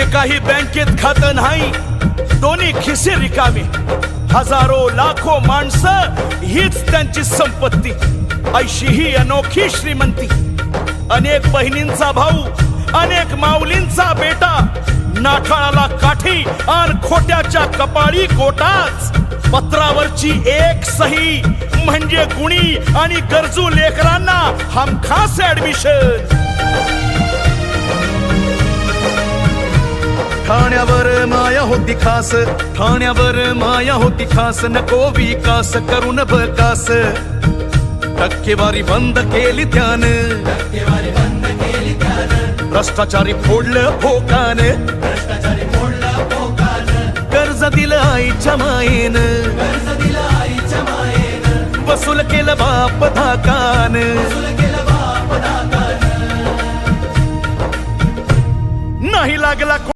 एकाही बँकेत खातं नाही, दोन्ही खिसे रिकामे, हजारो लाखो माणसं हीच त्यांची संपत्ती, ऐशी ही अनोखी श्रीमंती। अनेक बहिणींचा भाऊ, अनेक माऊलींचा बेटा, नाठाळाला काठी आणि खोट्याच्या कपाळी गोटाच, पत्रावरची एक सही म्हणजे गुणी आणि गरजू लेकरांना हमखास ऍडमिशन। ठाण्यावर माया होती खास, ठाण्यावर माया होती खास, नको विकास करून भकास, टक्केवारी बंद केली त्यानं, भ्रष्टाचारी फोडलं भोकान, कर्ज दिलं आईच्या मायेनं, वसूल केलं बाप धाकान, नाही लागला